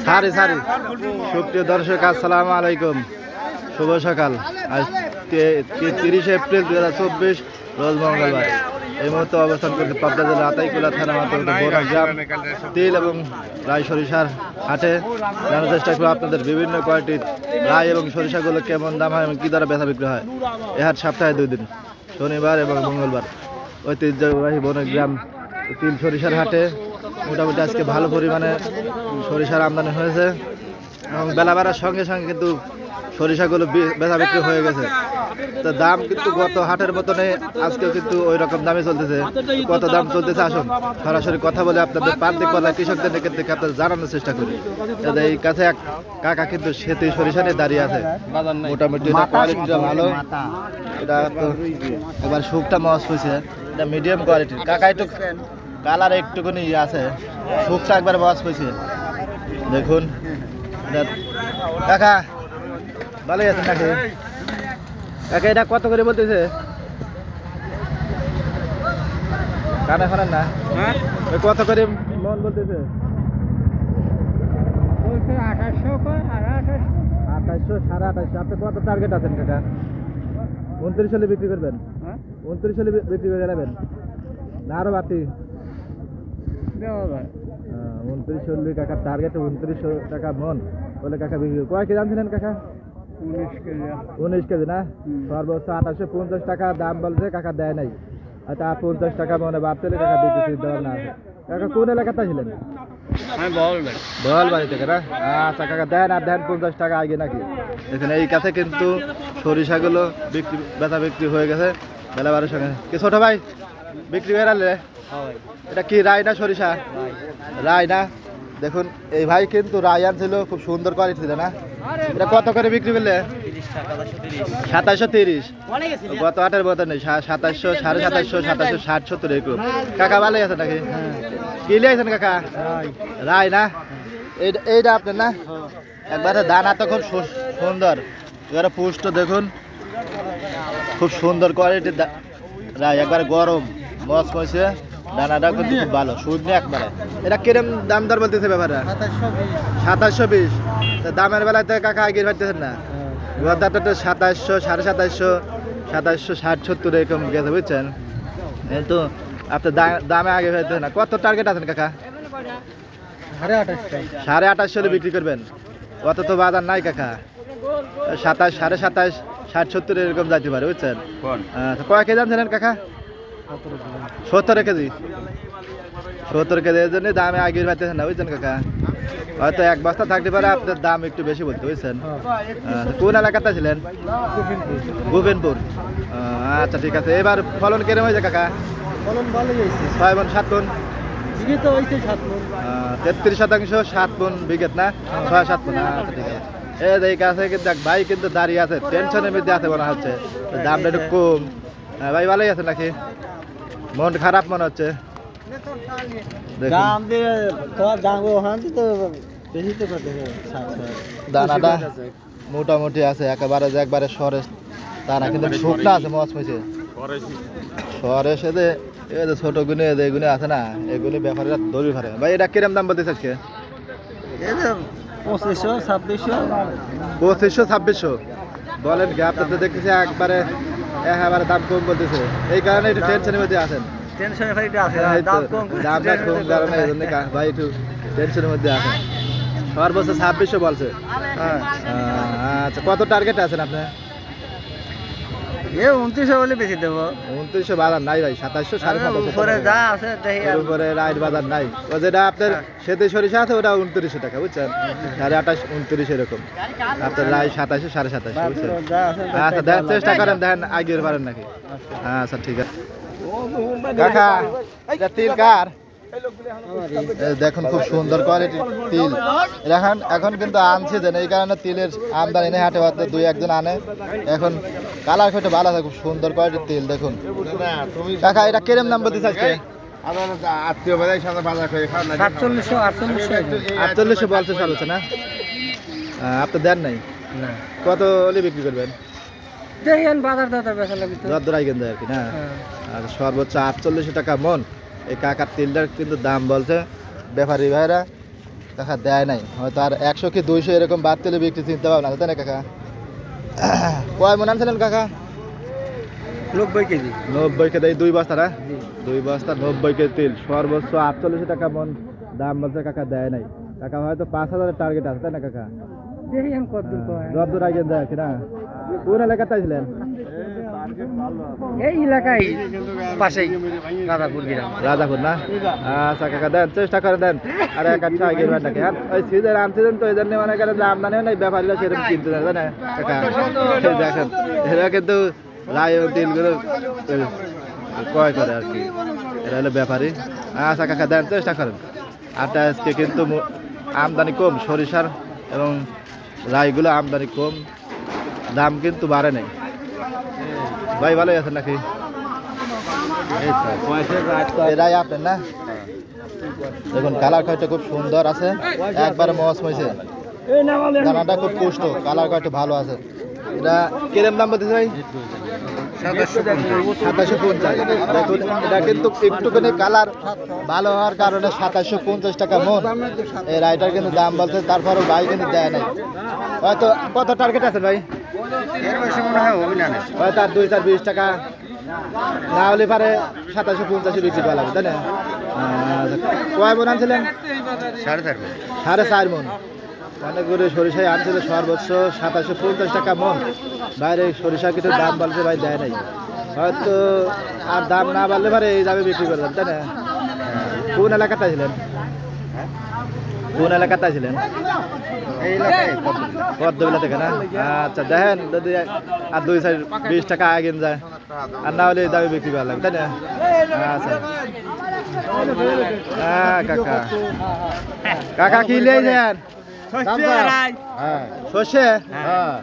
সারি সারি। সুপ্রিয় দর্শক, আসসালামু আলাইকুম, শুভ সকাল। আজ 30 এপ্রিল 2024, রোজ মঙ্গলবার। এই মুহূর্তে অবস্থান করছে পাবনা জেলা আতাইকুলা থানা গ্রাম তিল এবং রায় সরিষার হাটে। জানার চেষ্টা করবো আপনাদের বিভিন্ন কোয়ালিটির রায় এবং সরিষাগুলো কেমন দাম হয় এবং কী দ্বারা বেচা বিক্রি হয়। এ হাট সপ্তাহে 2 দিন, শনিবার এবং মঙ্গলবার। ঐতিহ্যবাহী বনগ্রাম তিল সরিষার হাটে মোটামুটি আজকে ভালো পরিমাণে সরিষার আমদানি হয়েছে এবং বেলা বাড়ার সঙ্গে সঙ্গে কিন্তু সরিষাগুলো বেচা বিক্রি হয়ে গেছে। তো দাম কিন্তু গত হাটের মতনে আজকেও কিন্তু ওই রকম দামে চলতেছে। কত দাম চলতেছে আসুন সরাসরি কথা বলে আপনাদের প্রান্তিক পর্যায়ে কৃষকদের নিকট থেকে আপনাদের জানানোর চেষ্টা করি। এই কাছে এক কাকা কিন্তু সেতু সরিষা নিয়ে দাঁড়িয়ে আছে। মোটামুটি এটা কোয়ালিটিটা ভালো, এটা তো এবার শুকটা মাছ হয়েছে, এটা মিডিয়াম কোয়ালিটির। কাকা একটু কালার একটুখানি আছে, শুকটা একবার মাছ হয়েছে দেখুন। কাকা ভালোই আছেন নাকি? কাকা এটা কত করে বলতেছে? কানা খানেন না, কত করে মন বলতেছে? 2800, 2800। আপনি কত টার্গেট আছেন কাকা? 29 সালে বিক্রি করবেন? 29 সালে বিক্রি করে যাবেন না আরো বাড়তি? 29 সালে কাকার টার্গেট 2900 টাকা মন বলে কাকা বিক্রি। কয় কেজি আনছিলেন কাকা? 19 কেজি না? সর্বোচ্চ 2850 টাকা দাম বলছে, কাকা দেয় নাই। আচ্ছা 50 টাকা মনে বাড়তে কাকা বিক্রি দেওয়ার না। কাকা কোন এলাকাতে ছিলেন? বল বাড়ি থেকে না? আচ্ছা কাকা দেন আর দেন 50 টাকা আগে নাকি? দেখুন এই কাছে কিন্তু সরিষাগুলো বিক্রি বেচা বিক্রি হয়ে গেছে বেলা 12-এর সঙ্গে। কি ছোট ভাই বিক্রি হয়ে গেলে? এটা কি রায় না সরিষা? রায় না? দেখুন এই ভাই কিন্তু রায় আনছিল, খুব সুন্দর কোয়ালিটি ছিল না? এটা কত করে বিক্রি করলে? 2730। গত হাটের মতো নেই, 2700, 2750, 2760, 70 এরকম। কাকা ভালোই আছে নাকি? কি লিয়েছেন কাকা? রায় না? এইটা আপনার না? একবারে দানা তো খুব সুন্দর, এবারে পুষ্ট দেখুন, খুব সুন্দর কোয়ালিটির রায়, একবারে গরম মস কইছে। দানাটা কিন্তু খুব ভালো, সুদ নেই একবারে। এটা কিরম দাম দর বলতেছে ব্যাপারে? 2720। দামের বেলায় তো কাকা আগে পাইতেছেন না? 2700, 2750, 2760, 70 এরকম গেছে বুঝছেন। কিন্তু আপনার দামে আগে পাইতেছেন না। কত টার্গেট আছেন কাকা? 2800 বিক্রি করবেন? অত তো বাজার নাই কাকা। 27, 27.5, 60, 70 এরকম যাইতে পারে বুঝছেন। কয় কেজি আনছিলেন কাকা? 70 কেজি। 70 কেজি, এর জন্য দামে আগে পাইতেছেন না বুঝছেন কাকা। হয়তো এক বস্তা থাকতে পারে আপনার দাম একটু বেশি বলতে বুঝছেন। কোন এলাকাতে ছিলেন? গোবিন্দপুর। আচ্ছা ঠিক আছে। এবার ফলন কেরম হয়েছে কাকা? ফলন ভালোই হয়েছে, 6 মণ 7 মণ। 33% 7 মণ বিঘেত না? 6-7 মণ। আচ্ছা ঠিক আছে। এই কাছে কিন্তু ভাই কিন্তু দাঁড়িয়ে আছে, টেনশনের মধ্যে আছে মনে হচ্ছে, দামটা একটু কম। ভাই ভালোই আছে নাকি? মন খারাপ মনে হচ্ছে। দানাটা মোটামুটি আছে, একবারে সরেস দানা কিন্তু শুকনা আছে, মজ হয়েছে সরেস। এদের ছোট গুনে এগুলো আছে না, এগুলি ব্যাপারীরা দড়ি ফারে। ভাই এটা কিরম দাম বলতেছে আজকে? 2500-2600 বলেন কি? আপনাদের দেখতেছি একবারে দাম কম বলতেছে, এই কারণে একটু টেনশনের মধ্যে আছেন। দামটা কম কারণে এই জন্য ভাই একটু টেনশনের মধ্যে আছেন। সর্বোচ্চ 2600 বলছে। আচ্ছা কত টার্গেট আছেন আপনার? 2900 বলে বেশি দেবো। 2900 বাজার নাই ভাই, 2700, 2700 উপরে রাইট বাজার নাই। ও যেটা আপনার সেতু সরিষা আছে ওটা 2900 টাকা বুঝছেন, 28.5, 29 এরকম। আপনার রায় 2700, 2750 বুঝছেন। আচ্ছা দেখার চেষ্টা করেন, দেখেন আগের পারেন নাকি। আচ্ছা ঠিক আছে কাকা। এটা তিল কার? দেখুন খুব সুন্দর কোয়ালিটির তিল। এখন কিন্তু আনছে দেন, এই কারণে তিলের আমদানি নেই হাটে, হয়তো 2-1 জন আনে। এখন কালার খেটে ভালো আছে, খুব সুন্দর কোয়ালিটির তিল দেখুন। কাকা এটা কিরম দাম বলতেছে আজকে? 4800 বলছে, চলছে না? আপনি দেন নাই? কত হলে বিক্রি করবেন? সর্বোচ্চ 4800 টাকা মন এই কাকার তিলটার কিন্তু দাম বলছে ব্যাপারী ভাইরা। কাকা দেয় নাই, হয়তো আর 100 কি 200 এরকম বাদ তেলে বিক্রি চিনতে পারবো না, তাই না কাকা? কয় মন আনছিলেন কাকা? 90 কেজি। 90 কেজি, 2 বস্তা না? 2 বস্তা 90 কেজি তেল, সর্বোচ্চ 48 টাকা মন দাম বলছে কাকা, দেয় নাই। কাকা হয়তো 5000 টার্গেট আছে, তাই না কাকা? দেখি আমি কতদূর কয়। যতদূর আগে দেয় কিনা? কোন এলাকাতে ছিলেন? এই এলাকায় পাশেই রাধাপুর গ্রাম। রাজাপুর না? আচ্ছা কাকা, দেন, চেষ্টা করে দেন। আর এক আচ্ছা আগে টাকা আর ওই সিজন আনছিলেন তো, এই জন্য মনে করেন যে আমদানিও নাই, ব্যাপারীরা সেরকম কিনতে দেয়, তাই না কাকা? এই দেখেন এরা কিন্তু রায় তেলগুলো ক্রয় করে আর কি, এরা হলো ব্যাপারী। আচ্ছা কাকা, দেন, চেষ্টা করেন। আরটা আজকে কিন্তু আমদানি কম, সরিষার এবং রাইগুলো আমদানি কম, দাম কিন্তু বাড়ে নাই। ভাই ভালোই আছেন নাকি? এরাই আপনার না? দেখুন কালার কয়টা খুব সুন্দর আছে, একবারে মস হয়েছে, দানাটা খুব পুষ্ট, কালার কয়টা ভালো আছে। এটা কিরম দাম বলতেছে ভাই? 2750। দেখুন এটা কিন্তু একটুখানি কালার ভালো হওয়ার কারণে 2750 টাকা মন এই রাইটার কিন্তু দাম বলছে, তারপরও ভাই কিন্তু দেয় নাই। হয়তো কত টার্গেট আছে ভাই? হয়তো আর 2-4-20 টাকা না হলে পারে 2750 বিক্রি করা লাগবে, তাই না? কয় মন আনছিলেন? 4.5 মন। অনেক করে সরিষায় আনছিল সর্বোচ্চ 2750 টাকা মন। বাইরে সরিষা কিন্তু দাম বলছে ভাই, দেয় নাই। হয়তো আর দাম না বাড়লে পারে এই দামে বিক্রি করবেন, তাই না? কোন এলাকাতে ছিলেন? কোন এলাকাতে ছিলেন? পদ্মবিলা থেকে না? আচ্ছা, দেখেন যদি আর 2-4-20 টাকা আগে যায়, আর না হলে এই দামে বিক্রি করা লাগবে, তাই না? আচ্ছা কাকা, কাকা কি লিয়েছেন? সর্ষে? হ্যাঁ।